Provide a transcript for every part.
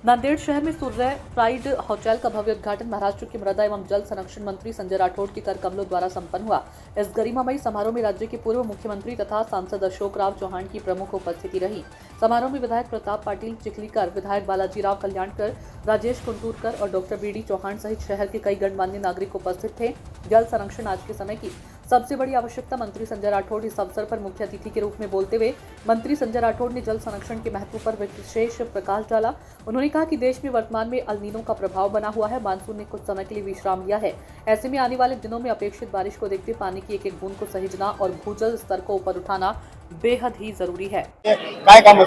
नांदेड़ शहर में सूर्य प्राइड होटल का भव्य उद्घाटन महाराष्ट्र के मृदा एवं जल संरक्षण मंत्री संजय राठौड़ के कर कमलों द्वारा संपन्न हुआ। इस गरिमामयी समारोह में राज्य के पूर्व मुख्यमंत्री तथा सांसद अशोक राव चौहान की प्रमुख उपस्थिति रही। समारोह में विधायक प्रताप पाटिल चिखलीकर, विधायक बालाजी राव कल्याणकर, राजेश कुंटूरकर और डॉक्टर बी डी चौहान सहित शहर के कई गणमान्य नागरिक उपस्थित थे। जल संरक्षण आज के समय की सबसे बड़ी आवश्यकता। मंत्री संजय राठौड़ इस अवसर पर मुख्य अतिथि के रूप में बोलते हुए मंत्री संजय राठौड़ ने जल संरक्षण के महत्व पर विशेष प्रकाश डाला। उन्होंने कहा कि देश में वर्तमान में अल नीनो का प्रभाव बना हुआ है। मानसून ने कुछ समय के लिए विश्राम लिया है। ऐसे में आने वाले दिनों में अपेक्षित बारिश को देखते पानी की एक एक बूंद को सहेजना और भूजल स्तर को ऊपर उठाना बेहद ही जरूरी है। काय काम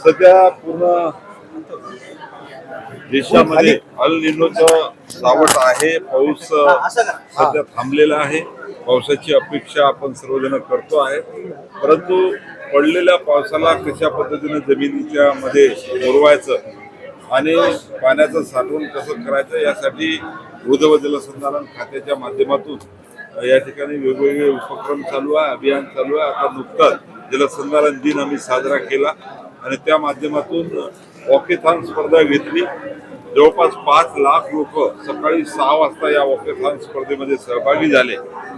सध्या पूर्ण देशामध्ये अल निनोचं सावट आहे। पाऊस सध्या थांबलेला आहे। पावसाची अपेक्षा आपण सर्वजण करतो आहे, परंतु पडलेल्या पावसाला कशा पद्धतीने जमिनीच्या मध्ये मुरवायचं आणि पाण्याचं साठवण कसं करायचं यासाठी मृद व जलसंधारण खात्याच्या माध्यमातून या ठिकाणी वेगवेगळे उपक्रम चालू आहे, अभियान चालू आहे। आता नुकताच जलसंधारण दिन आम्ही साजरा केला आणि त्या माध्यमातून वॉकेथॉन स्पर्धा घेतली। जवळपास 5 लाख लोक सकाळी 6 वाजता या वॉकेथॉन स्पर्धेमध्ये सहभागी झाले।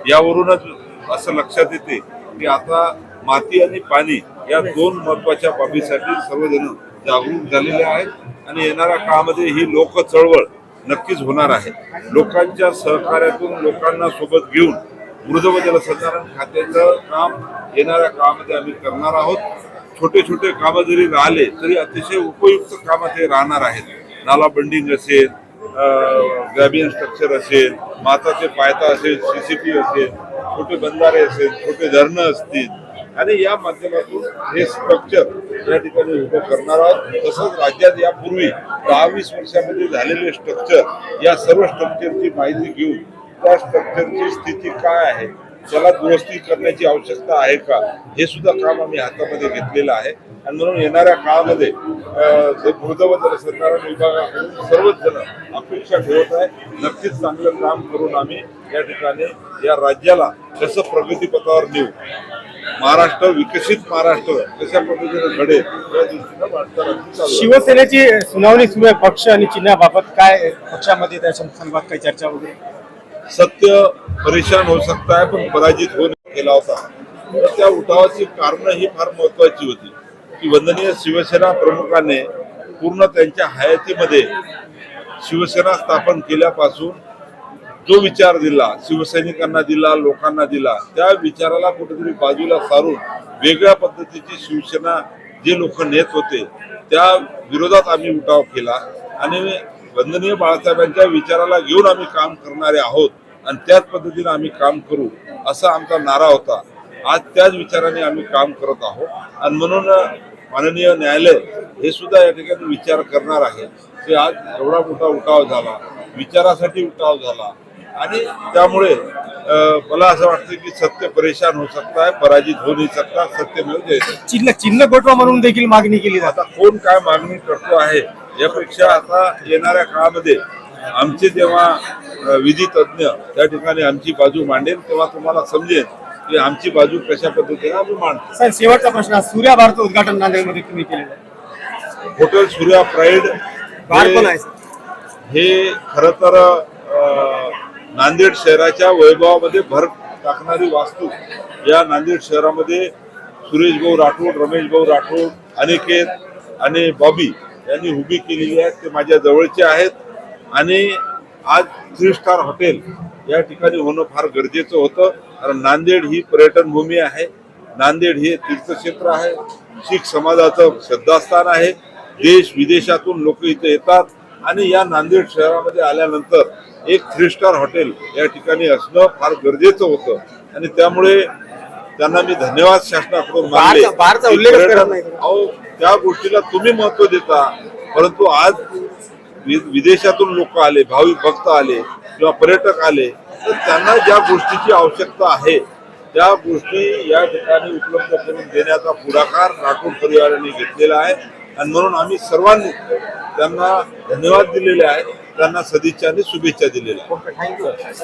यावरूनच असं लक्षात येते की आता माती आणि पाणी या दोन महत्त्वाच्या बाबीसाठी सर्वजण जागरूक झालेले आहेत आणि येणाऱ्या काळामध्ये ही लोक चळवळ नक्कीच होणार आहे। लोकांच्या सहकार्यातून लोकांना सोबत घेऊन मृद व जलसंधारण खात्याचं काम येणाऱ्या काळामध्ये आम्ही करणार आहोत। छोटे छोटे कामं जरी राहिले तरी अतिशय उपयुक्त कामं ते राहणार आहेत। नाला बंडिंग असेल, ग्रॅबियन स्ट्रक्चर असेल, माताचे पायथा असेल, सीसीटी असेल, छोटे बंधारे असेल, छोटे धरणं असतील आणि या माध्यमातून हे स्ट्रक्चर या ठिकाणी उभं करणार आहोत। तसंच राज्यात यापूर्वी 10-20 वर्षामध्ये झालेले स्ट्रक्चर या सर्व स्ट्रक्चरची माहिती घेऊन त्या स्ट्रक्चरची स्थिती काय आहे, त्याला दुरुस्ती करण्याची आवश्यकता आहे का, हे सुद्धा काम आम्ही हातामध्ये घेतलेलं आहे। आणि म्हणून येणाऱ्या काळामध्ये मृद व जलसंधारण विभागाकडून सर्वच जण अपेक्षा ठेवत आहे। नक्कीच चांगलं काम करून आम्ही या ठिकाणी या राज्याला कसं प्रगतीपथावर नेऊ, महाराष्ट्र विकसित महाराष्ट्र कशा पद्धतीने घडेल या दृष्टीनं वाटचाल चालू आहे। शिवसेनेची सुनावणी सुरू आहे पक्ष आणि चिन्हाबाबत, काय पक्षामध्ये त्या संदर्भात काही चर्चा वगैरे? सत्य परेशान हो सकता है पण पराजित हो केला होता। तर त्या उठावाची कारण ही फार महत्वाची होती की वंदनीय शिवसेना प्रमुखांनी पूर्ण त्यांच्या हयातीमध्ये शिवसेना स्थापन केल्यापासून जो विचार दिला, शिवसैनिकांना दिला, लोकांना दिला, त्या विचाराला कुठेतरी बाजूला सारून वेगळ्या पद्धतीची शिवसेना जे लोक नेत होते त्या विरोधात आम्ही उठाव केला आणि वंदनीय बाळासाहेबांच्या विचाराला घेऊन आम्ही काम करणारे आहोत आणि त्याच पद्धतीने आम्ही काम करू असा आमचा नारा होता। आज त्याच विचाराने आम्ही काम करत आहोत आणि म्हणून माननीय न्यायालय हे सुद्धा या ठिकाणी विचार करणार आहे की आज एवढा मोठा उठाव झाला, विचारासाठी उठाव झाला आणि त्यामुळे मला असं वाटतं की सत्य परेशान हो सकता है, पराजित हो नहीं सकता, सत्य मिळते। चिन्ह गोठवा म्हणून देखील मागणी केली जाते। आता कोण काय मागणी करतो आहे यापेक्षा आता येणाऱ्या काळामध्ये आमचे जेव्हा विधी तज्ञ त्या ठिकाणी आमची बाजू मांडेल तेव्हा तुम्हाला समजेल की आमची बाजू कशा पद्धतीने आम्ही मांडतो। सर, शेवटचा प्रश्न, सूर्या भारत उद्घाटन नांदेडमध्ये तुम्ही केलेलं आहे, हॉटेल सूर्या प्राइड हे खरं तर नांदेड शहराच्या वैभवामध्ये भर टाकणारी वास्तू या नांदेड शहरामध्ये सुरेश भाऊ राठोड, रमेश भाऊ राठोड, अनिकेत आणि बॉबी यांनी उभी केलेली आहे। ते माझ्या जवळचे आहेत आणि आज 3 स्टार हॉटेल या ठिकाणी होणं फार गरजेचं होतं, कारण नांदेड ही पर्यटन भूमी आहे, नांदेड हे तीर्थक्षेत्र आहे, शीख समाजाचं श्रद्धास्थान आहे। देश विदेशातून लोक इथे येतात आणि या नांदेड शहरामध्ये आल्यानंतर एक 3 स्टार हॉटेल या ठिकाणी असणं फार गरजेचं होतं आणि त्यामुळे त्यांना मी धन्यवाद शासनाकडून मानले। अहो, त्या गोष्टीला तुम्ही महत्व देता, परंतु आज विदेशातून लोक आले, भाविक भक्त आले किंवा पर्यटक आले तर त्यांना ज्या गोष्टीची आवश्यकता आहे त्या गोष्टी या ठिकाणी उपलब्ध करून देण्याचा पुढाकार राठोड परिवाराने घेतलेला आहे आणि म्हणून आम्ही सर्वांनी त्यांना धन्यवाद दिलेले आहेत, त्यांना सदिच्छा आणि शुभेच्छा दिलेल्या आहेत।